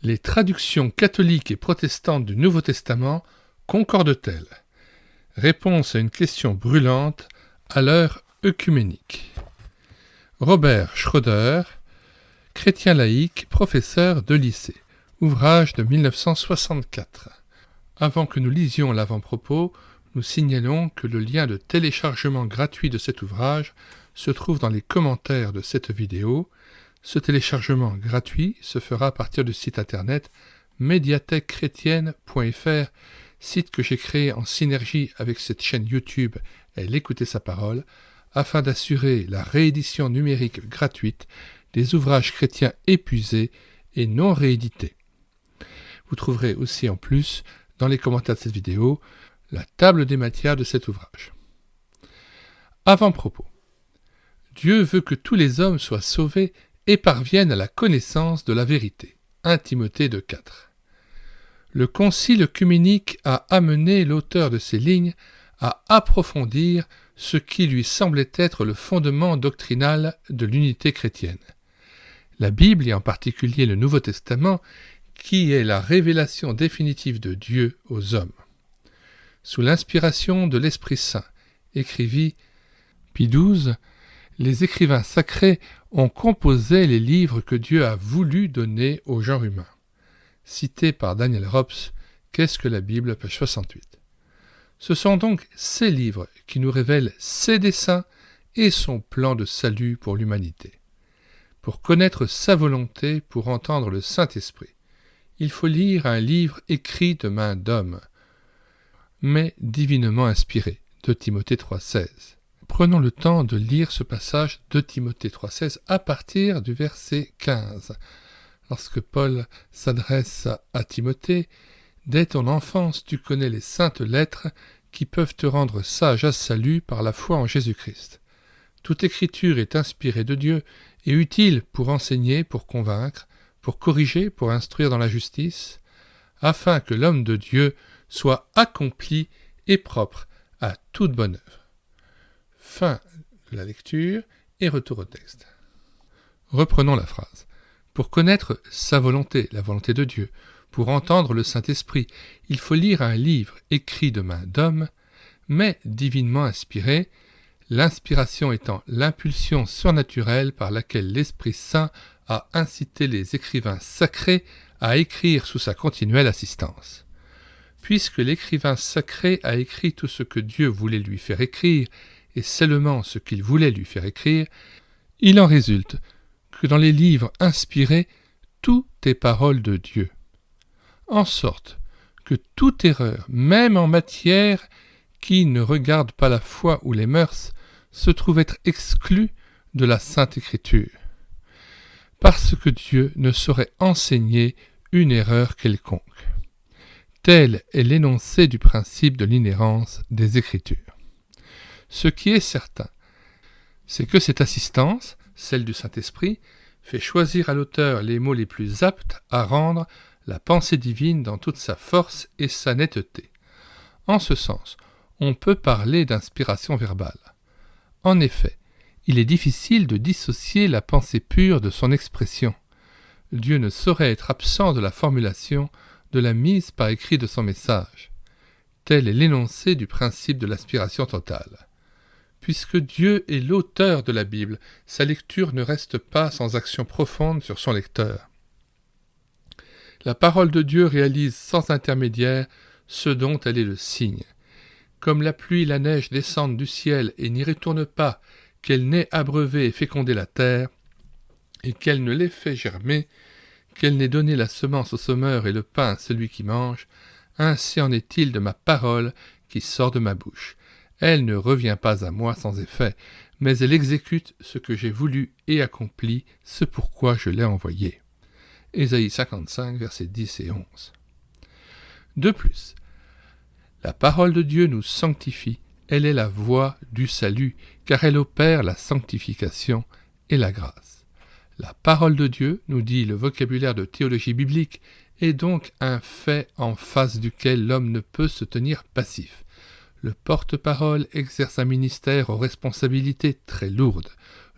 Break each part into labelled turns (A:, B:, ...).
A: Les traductions catholiques et protestantes du Nouveau Testament concordent-elles? Réponse à une question brûlante à l'heure œcuménique. Robert Schroeder, chrétien laïque, professeur de lycée. Ouvrage de 1964. Avant que nous lisions l'avant-propos, nous signalons que le lien de téléchargement gratuit de cet ouvrage se trouve dans les commentaires de cette vidéo. Ce téléchargement gratuit se fera à partir du site internet médiathèquechrétienne.fr, site que j'ai créé en synergie avec cette chaîne YouTube Elle écoutait sa parole, afin d'assurer la réédition numérique gratuite des ouvrages chrétiens épuisés et non réédités. Vous trouverez aussi en plus, dans les commentaires de cette vidéo, la table des matières de cet ouvrage. Avant-propos. Dieu veut que tous les hommes soient sauvés et parviennent à la connaissance de la vérité. 1 Timothée 2,4. Le concile œcuménique a amené l'auteur de ces lignes à approfondir ce qui lui semblait être le fondement doctrinal de l'unité chrétienne. La Bible, et en particulier le Nouveau Testament, qui est la révélation définitive de Dieu aux hommes. Sous l'inspiration de l'Esprit Saint, écrivit Pie XII, les écrivains sacrés ont composé les livres que Dieu a voulu donner au genre humain. Cité par Daniel Rops, Qu'est-ce que la Bible, page 68. Ce sont donc ces livres qui nous révèlent ses desseins et son plan de salut pour l'humanité. Pour connaître sa volonté, pour entendre le Saint-Esprit, il faut lire un livre écrit de main d'homme, mais divinement inspiré, de Timothée 3,16. Prenons le temps de lire ce passage de Timothée 3,16 à partir du verset 15. Lorsque Paul s'adresse à Timothée, « Dès ton enfance, tu connais les saintes lettres qui peuvent te rendre sage à salut par la foi en Jésus-Christ. Toute écriture est inspirée de Dieu et utile pour enseigner, pour convaincre, pour corriger, pour instruire dans la justice, afin que l'homme de Dieu soit accompli et propre à toute bonne œuvre. » Fin de la lecture et retour au texte. Reprenons la phrase. Pour connaître sa volonté, la volonté de Dieu, pour entendre le Saint-Esprit, il faut lire un livre écrit de main d'homme, mais divinement inspiré, l'inspiration étant l'impulsion surnaturelle par laquelle l'Esprit Saint a incité les écrivains sacrés à écrire sous sa continuelle assistance. Puisque l'écrivain sacré a écrit tout ce que Dieu voulait lui faire écrire, et seulement ce qu'il voulait lui faire écrire, il en résulte que dans les livres inspirés, tout est parole de Dieu. En sorte que toute erreur, même en matière qui ne regarde pas la foi ou les mœurs, se trouve être exclue de la Sainte Écriture, parce que Dieu ne saurait enseigner une erreur quelconque. Tel est l'énoncé du principe de l'inhérence des Écritures. Ce qui est certain, c'est que cette assistance, celle du Saint-Esprit, fait choisir à l'auteur les mots les plus aptes à rendre la pensée divine dans toute sa force et sa netteté. En ce sens, on peut parler d'inspiration verbale. En effet, il est difficile de dissocier la pensée pure de son expression. Dieu ne saurait être absent de la formulation, de la mise par écrit de son message. Tel est l'énoncé du principe de l'aspiration totale. Puisque Dieu est l'auteur de la Bible, sa lecture ne reste pas sans action profonde sur son lecteur. La parole de Dieu réalise sans intermédiaire ce dont elle est le signe. Comme la pluie et la neige descendent du ciel et n'y retournent pas, qu'elle n'ait abreuvé et fécondé la terre, et qu'elle ne l'ait fait germer, qu'elle n'ait donné la semence au semeur et le pain à celui qui mange, ainsi en est-il de ma parole qui sort de ma bouche. Elle ne revient pas à moi sans effet, mais elle exécute ce que j'ai voulu et accomplit ce pourquoi je l'ai envoyée. Ésaïe 55, versets 10 et 11. De plus, la parole de Dieu nous sanctifie, elle est la voie du salut, car elle opère la sanctification et la grâce. La parole de Dieu, nous dit le vocabulaire de théologie biblique, est donc un fait en face duquel l'homme ne peut se tenir passif. Le porte-parole exerce un ministère aux responsabilités très lourdes.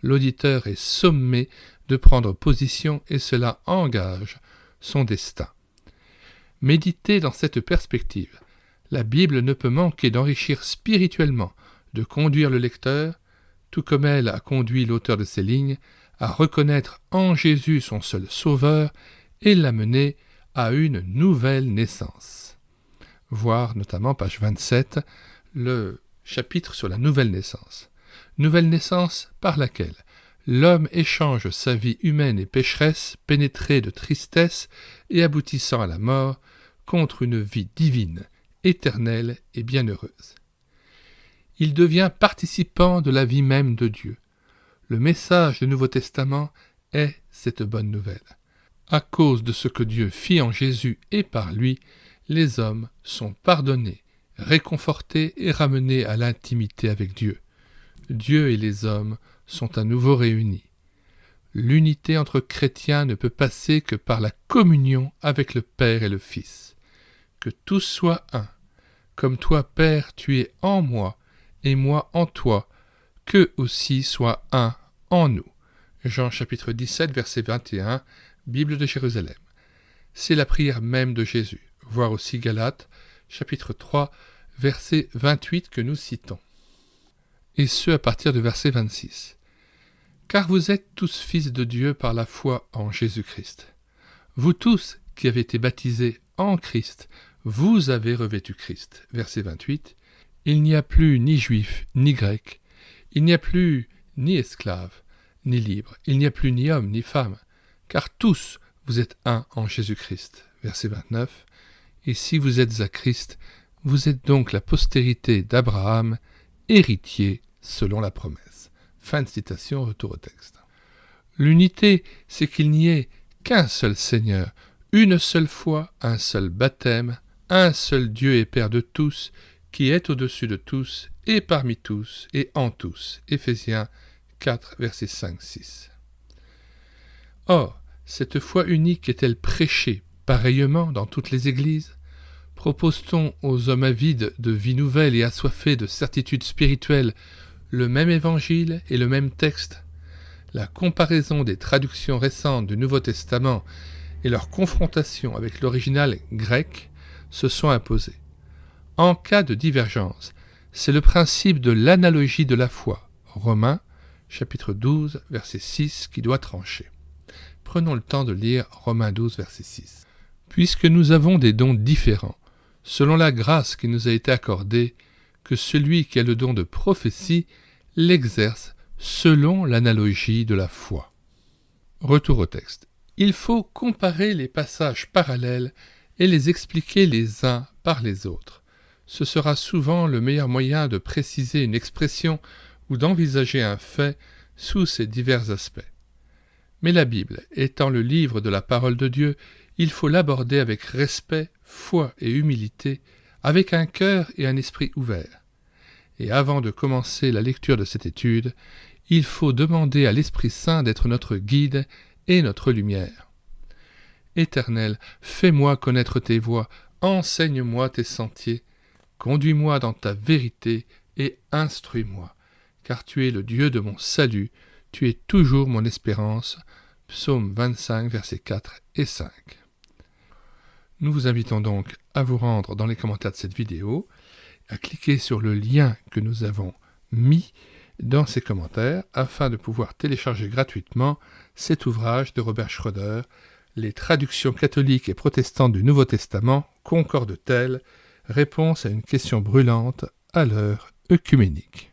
A: L'auditeur est sommé de prendre position et cela engage son destin. Méditez dans cette perspective. La Bible ne peut manquer d'enrichir spirituellement, de conduire le lecteur, tout comme elle a conduit l'auteur de ces lignes, à reconnaître en Jésus son seul sauveur et l'amener à une nouvelle naissance. Voir notamment page 27, le chapitre sur la nouvelle naissance. Nouvelle naissance par laquelle l'homme échange sa vie humaine et pécheresse, pénétrée de tristesse et aboutissant à la mort, contre une vie divine, éternelle et bienheureuse. Il devient participant de la vie même de Dieu. Le message du Nouveau Testament est cette bonne nouvelle. À cause de ce que Dieu fit en Jésus et par lui, les hommes sont pardonnés, réconfortés et ramenés à l'intimité avec Dieu. Dieu et les hommes sont à nouveau réunis. L'unité entre chrétiens ne peut passer que par la communion avec le Père et le Fils. Que tous soient un. Comme toi, Père, tu es en moi, et moi en toi, qu'eux aussi soient un en nous. Jean chapitre 17, verset 21, Bible de Jérusalem. C'est la prière même de Jésus. Voir aussi Galates, chapitre 3, verset 28 que nous citons. Et ce à partir de verset 26. Car vous êtes tous fils de Dieu par la foi en Jésus-Christ. Vous tous qui avez été baptisés en Christ, vous avez revêtu Christ. Verset 28. Il n'y a plus ni juif, ni grec. Il n'y a plus ni esclave, ni libre. Il n'y a plus ni homme, ni femme. Car tous, vous êtes un en Jésus-Christ. Verset 29. Et si vous êtes à Christ, vous êtes donc la postérité d'Abraham, héritier selon la promesse. Fin de citation, retour au texte. L'unité, c'est qu'il n'y ait qu'un seul Seigneur, une seule foi, un seul baptême, un seul Dieu et Père de tous, qui est au-dessus de tous, et parmi tous, et en tous. Éphésiens 4, versets 5-6. Or, cette foi unique est-elle prêchée pareillement dans toutes les églises? Propose-t-on aux hommes avides de vie nouvelle et assoiffés de certitude spirituelle le même évangile et le même texte? La comparaison des traductions récentes du Nouveau Testament et leur confrontation avec l'original grec se sont imposées. En cas de divergence, c'est le principe de l'analogie de la foi, Romains, chapitre 12, verset 6, qui doit trancher. Prenons le temps de lire Romains 12, verset 6. Puisque nous avons des dons différents, selon la grâce qui nous a été accordée, que celui qui a le don de prophétie l'exerce selon l'analogie de la foi. Retour au texte. Il faut comparer les passages parallèles et les expliquer les uns par les autres. Ce sera souvent le meilleur moyen de préciser une expression ou d'envisager un fait sous ses divers aspects. Mais la Bible, étant le livre de la parole de Dieu, il faut l'aborder avec respect, foi et humilité, avec un cœur et un esprit ouverts. Et avant de commencer la lecture de cette étude, il faut demander à l'Esprit Saint d'être notre guide et notre lumière. Éternel, fais-moi connaître tes voies, enseigne-moi tes sentiers, conduis-moi dans ta vérité et instruis-moi, car tu es le Dieu de mon salut, tu es toujours mon espérance. Psaume 25, versets 4 et 5. Nous vous invitons donc à vous rendre dans les commentaires de cette vidéo, à cliquer sur le lien que nous avons mis dans ces commentaires afin de pouvoir télécharger gratuitement cet ouvrage de Robert Schroeder, Les traductions catholiques et protestantes du Nouveau Testament concordent-elles? Réponse à une question brûlante à l'heure œcuménique.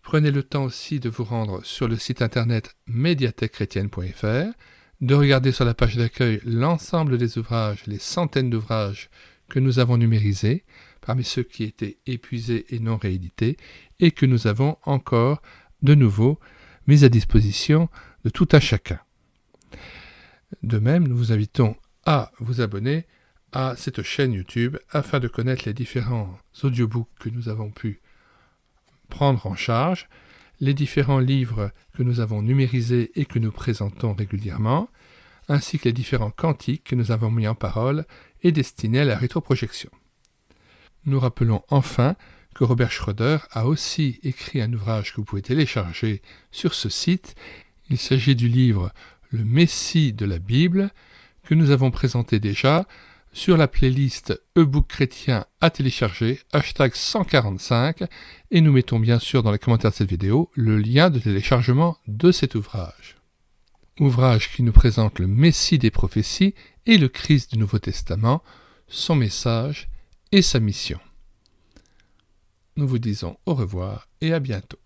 A: Prenez le temps aussi de vous rendre sur le site internet médiathèquechrétienne.fr, de regarder sur la page d'accueil l'ensemble des ouvrages, les centaines d'ouvrages que nous avons numérisés, parmi ceux qui étaient épuisés et non réédités, et que nous avons encore de nouveau mis à disposition de tout un chacun. De même, nous vous invitons à vous abonner à cette chaîne YouTube afin de connaître les différents audiobooks que nous avons pu prendre en charge, les différents livres que nous avons numérisés et que nous présentons régulièrement, ainsi que les différents cantiques que nous avons mis en parole et destinés à la rétroprojection. Nous rappelons enfin que Robert Schroeder a aussi écrit un ouvrage que vous pouvez télécharger sur ce site. Il s'agit du livre « Le Messie de la Bible » que nous avons présenté déjà sur la playlist e-book chrétien à télécharger, hashtag 145, et nous mettons bien sûr dans les commentaires de cette vidéo le lien de téléchargement de cet ouvrage. Ouvrage qui nous présente le Messie des prophéties et le Christ du Nouveau Testament, son message et sa mission. Nous vous disons au revoir et à bientôt.